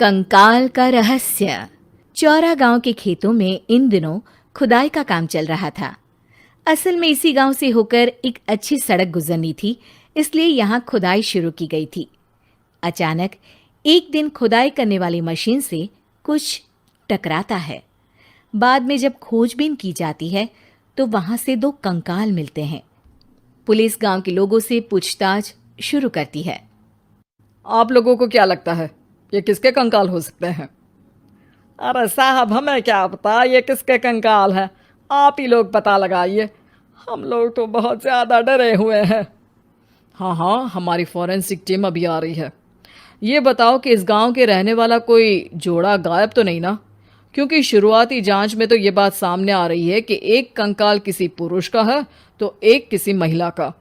कंकाल का रहस्य। चौरा गांव के खेतों में इन दिनों खुदाई का काम चल रहा था। असल में इसी गांव से होकर एक अच्छी सड़क गुजरनी थी, इसलिए यहां खुदाई शुरू की गई थी। अचानक एक दिन खुदाई करने वाली मशीन से कुछ टकराता है। बाद में जब खोजबीन की जाती है तो वहां से दो कंकाल मिलते हैं। पुलिस गांव के लोगों से पूछताछ शुरू करती है। आप लोगों को क्या लगता है ये किसके कंकाल हो सकते हैं? अरे साहब, हमें क्या पता ये किसके कंकाल हैं। आप ही लोग पता लगाइए। हम लोग तो बहुत ज़्यादा डरे हुए हैं। हाँ हाँ, हमारी फॉरेंसिक टीम अभी आ रही है। ये बताओ कि इस गांव के रहने वाला कोई जोड़ा गायब तो नहीं ना? क्योंकि शुरुआती जांच में तो ये बात सामने आ रही है कि एक कंकाल किसी पुरुष का है तो एक किसी महिला का।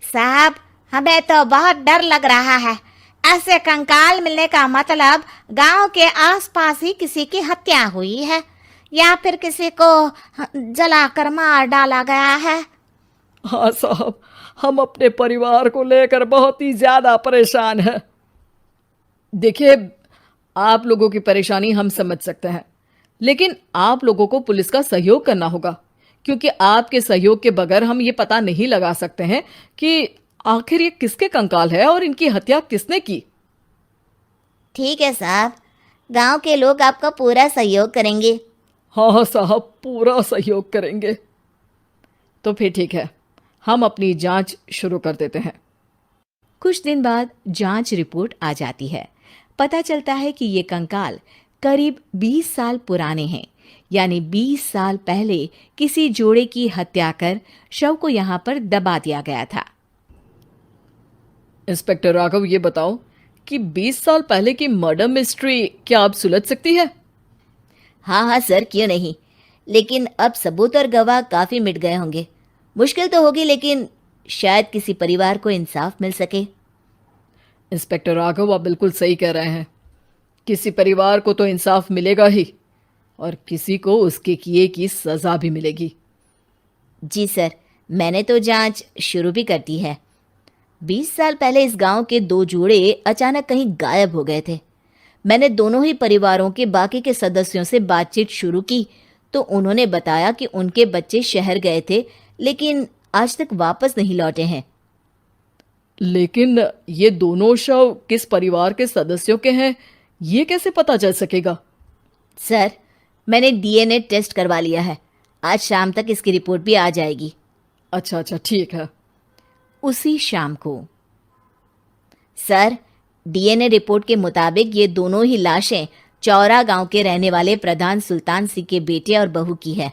साहब, हमें तो बहुत डर लग रहा है। ऐसे कंकाल मिलने का मतलब गांव के आसपास ही किसी की हत्या हुई है या फिर किसी को जलाकर मार डाला गया है। हाँ साहब, हम अपने परिवार को लेकर बहुत ही ज़्यादा परेशान हैं। देखिए, आप लोगों की परेशानी हम समझ सकते हैं, लेकिन आप लोगों को पुलिस का सहयोग करना होगा, क्योंकि आपके सहयोग के बगैर हम ये पता नहीं लगा सकते हैं कि आखिर ये किसके कंकाल है और इनकी हत्या किसने की। ठीक है साहब, गांव के लोग आपका पूरा सहयोग करेंगे। हाँ हाँ साहब, पूरा सहयोग करेंगे। तो फिर ठीक है, हम अपनी जांच शुरू कर देते हैं। कुछ दिन बाद जांच रिपोर्ट आ जाती है। पता चलता है कि ये कंकाल करीब 20 साल पुराने हैं, यानी 20 साल पहले किसी जोड़े की हत्या कर शव को यहाँ पर दबा दिया गया था। इंस्पेक्टर राघव, ये बताओ कि 20 साल पहले की मर्डर मिस्ट्री क्या अब सुलझ सकती है? हाँ हाँ सर, क्यों नहीं। लेकिन अब सबूत और गवाह काफी मिट गए होंगे। मुश्किल तो होगी, लेकिन शायद किसी परिवार को इंसाफ मिल सके। इंस्पेक्टर राघव, आप बिल्कुल सही कह रहे हैं। किसी परिवार को तो इंसाफ मिलेगा ही, और किसी को उसके किए की सजा भी मिलेगी। जी सर, मैंने तो जांच शुरू भी कर दी है। 20 साल पहले इस गांव के दो जोड़े अचानक कहीं गायब हो गए थे। मैंने दोनों ही परिवारों के बाकी के सदस्यों से बातचीत शुरू की तो उन्होंने बताया कि उनके बच्चे शहर गए थे, लेकिन आज तक वापस नहीं लौटे हैं। लेकिन ये दोनों शव किस परिवार के सदस्यों के हैं, ये कैसे पता चल सकेगा? सर, मैंने डीएनए टेस्ट करवा लिया है। आज शाम तक इसकी रिपोर्ट भी आ जाएगी। अच्छा अच्छा, ठीक है। उसी शाम को सर, डीएनए रिपोर्ट के मुताबिक ये दोनों ही लाशें चौरा गांव के रहने वाले प्रधान सुल्तान सिंह के बेटे और बहू की है।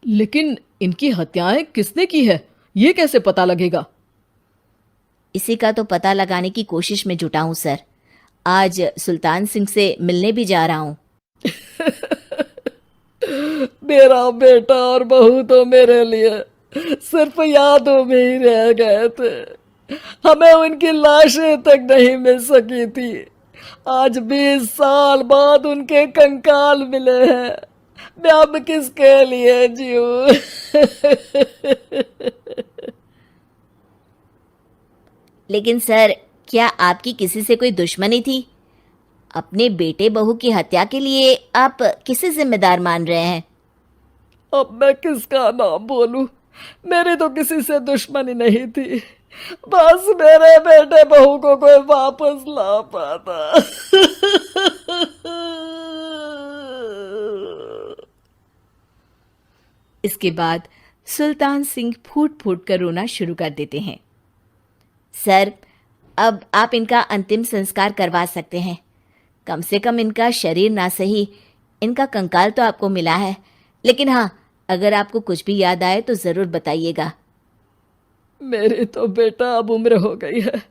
लेकिन इनकी हत्याएं किसने की है, ये कैसे पता लगेगा? इसी का तो पता लगाने की कोशिश में जुटा हूं सर। आज सुल्तान सिंह से मिलने भी जा रहा हूं। मेरा बेटा और बहू तो मेरे लिए सिर्फ यादों में ही रह गए थे। हमें उनकी लाशें तक नहीं मिल सकी थी। आज 20 साल बाद उनके कंकाल मिले हैं। मैं अब किसके लिए जीऊं? लेकिन सर, क्या आपकी किसी से कोई दुश्मनी थी? अपने बेटे बहू की हत्या के लिए आप किसे जिम्मेदार मान रहे हैं? अब मैं किसका नाम बोलूं? मेरी तो किसी से दुश्मनी नहीं थी। बस मेरे बेटे बहू को कोई वापस ला पाता। इसके बाद सुल्तान सिंह फूट फूट कर रोना शुरू कर देते हैं। सर, अब आप इनका अंतिम संस्कार करवा सकते हैं। कम से कम इनका शरीर ना सही, इनका कंकाल तो आपको मिला है। लेकिन हाँ, अगर आपको कुछ भी याद आए तो ज़रूर बताइएगा। मेरी तो बेटा अब उम्र हो गई है,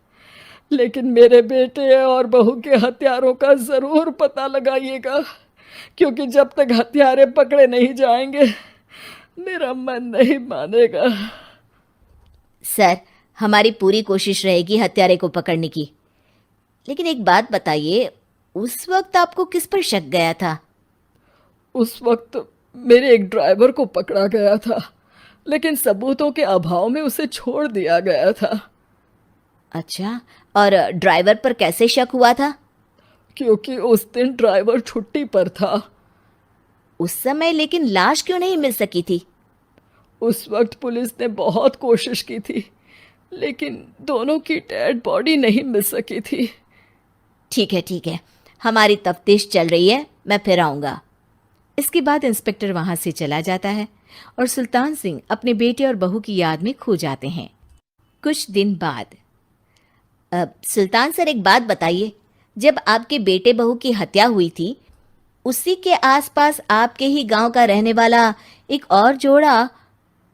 लेकिन मेरे बेटे और बहू के हत्यारों का जरूर पता लगाइएगा, क्योंकि जब तक हत्यारे पकड़े नहीं जाएंगे मेरा मन नहीं मानेगा। सर, हमारी पूरी कोशिश रहेगी हत्यारे को पकड़ने की। लेकिन एक बात बताइए, उस वक्त आपको किस पर शक गया था? उस वक्त मेरे एक ड्राइवर को पकड़ा गया था, लेकिन सबूतों के अभाव में उसे छोड़ दिया गया था। अच्छा, और ड्राइवर पर कैसे शक हुआ था? क्योंकि उस दिन ड्राइवर छुट्टी पर था। उस समय लेकिन लाश क्यों नहीं मिल सकी थी? उस वक्त पुलिस ने बहुत कोशिश की थी, लेकिन दोनों की डेड बॉडी नहीं मिल सकी थी। ठीक है, हमारी तफ्तीश चल रही है, मैं फिर आऊँगा। इसके बाद इंस्पेक्टर वहां से चला जाता है और सुल्तान सिंह अपने बेटे और बहू की याद में खो जाते हैं। कुछ दिन बाद सुल्तान सर, एक बात बताइए, जब आपके बेटे बहू की हत्या हुई थी, उसी के आसपास आपके ही गांव का रहने वाला एक और जोड़ा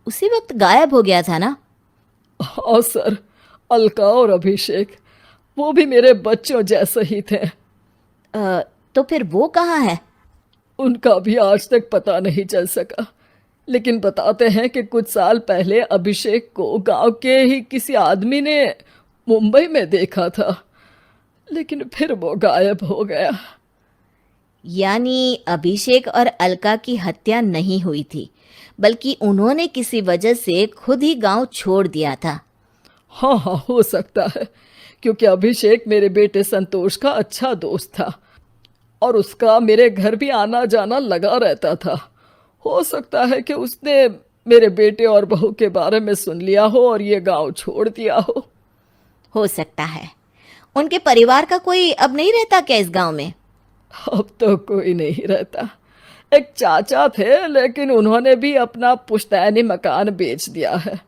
उसी वक्त गायब हो गया था ना? हाँ सर, अलका और अभिषेक, वो भी मेरे बच्चों जैसे ही थे। तो फिर वो कहाँ है? उनका भी आज तक पता नहीं चल सका, लेकिन बताते हैं कि कुछ साल पहले अभिषेक को गांव के ही किसी आदमी ने मुंबई में देखा था, लेकिन फिर वो गायब हो गया। यानी अभिषेक और अलका की हत्या नहीं हुई थी, बल्कि उन्होंने किसी वजह से खुद ही गांव छोड़ दिया था। हाँ हाँ, हो सकता है, क्योंकि अभिषेक मेरे बेटे संतोष का अच्छा दोस्त था और उसका मेरे घर भी आना जाना लगा रहता था। हो सकता है कि उसने मेरे बेटे और बहू के बारे में सुन लिया हो और ये गांव छोड़ दिया हो सकता है। उनके परिवार का कोई अब नहीं रहता क्या इस गांव में? अब तो कोई नहीं रहता। एक चाचा थे, लेकिन उन्होंने भी अपना पुश्तैनी मकान बेच दिया है।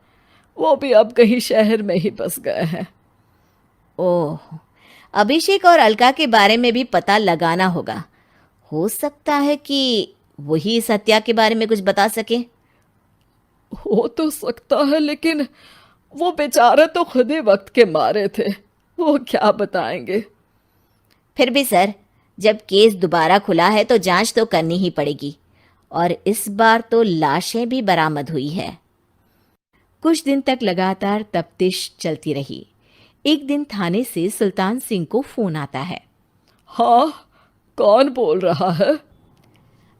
वो भी अब कहीं शहर में ही बस गए हैं। ओह, अभिषेक और अलका के बारे में भी पता लगाना होगा। हो सकता है कि वही इस हत्या के बारे में कुछ बता सके। हो तो सकता है, लेकिन वो बेचारे तो खुद ही वक्त के मारे थे, वो क्या बताएंगे। फिर भी सर, जब केस दोबारा खुला है तो जांच तो करनी ही पड़ेगी, और इस बार तो लाशें भी बरामद हुई है। कुछ दिन तक लगातार तफ्तीश चलती रही। एक दिन थाने से सुल्तान सिंह को फोन आता है। हाँ, कौन बोल रहा है?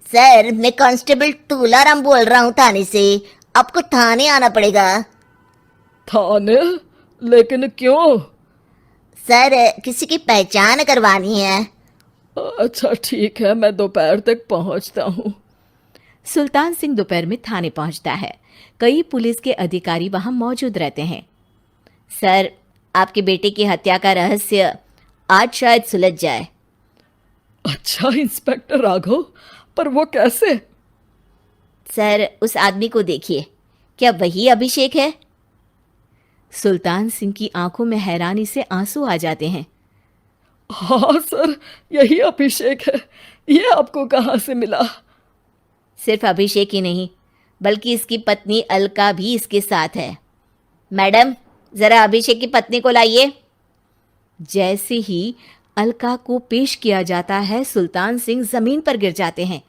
सर, मैं कांस्टेबल तुलाराम बोल रहा हूँ थाने से। आपको थाने आना पड़ेगा। थाने? लेकिन क्यों? सर, किसी की पहचान करवानी है। अच्छा ठीक है, मैं दोपहर तक पहुंचता हूँ। सुल्तान सिंह दोपहर में थाने पहुंचता है। कई पुलिस के अधिकारी वहां मौजूद रहते हैं। सर, आपके बेटे की हत्या का रहस्य आज शायद सुलझ जाए। अच्छा इंस्पेक्टर राघव, पर वो कैसे? सर, उस आदमी को देखिए, क्या वही अभिषेक है? सुल्तान सिंह की आंखों में हैरानी से आंसू आ जाते हैं। हाँ सर, यही अभिषेक है। ये आपको कहाँ से मिला? सिर्फ अभिषेक ही नहीं, बल्कि इसकी पत्नी अलका भी इसके साथ है। मैडम, जरा अभिषेक की पत्नी को लाइए। जैसे ही अलका को पेश किया जाता है, सुल्तान सिंह जमीन पर गिर जाते हैं।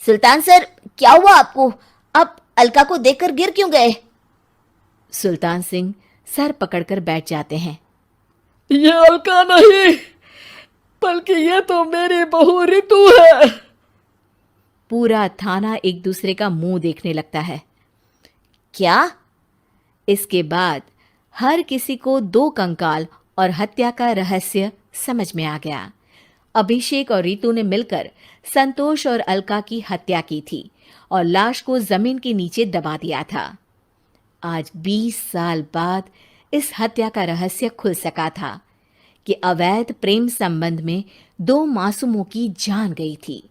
सुल्तान सर, क्या हुआ आपको? आप अलका को देखकर गिर क्यों गए? सुल्तान सिंह सर पकड़कर बैठ जाते हैं। ये अलका नहीं, बल्कि ये तो मेरी बहू रितु है। पूरा थाना एक दूसरे का मुंह देखने लगता है। क्या? इसके बाद हर किसी को दो कंकाल और हत्या का रहस्य समझ में आ गया। अभिषेक और रितु ने मिलकर संतोष और अलका की हत्या की थी और लाश को जमीन के नीचे दबा दिया था। आज 20 साल बाद इस हत्या का रहस्य खुल सका था कि अवैध प्रेम संबंध में दो मासूमों की जान गई थी।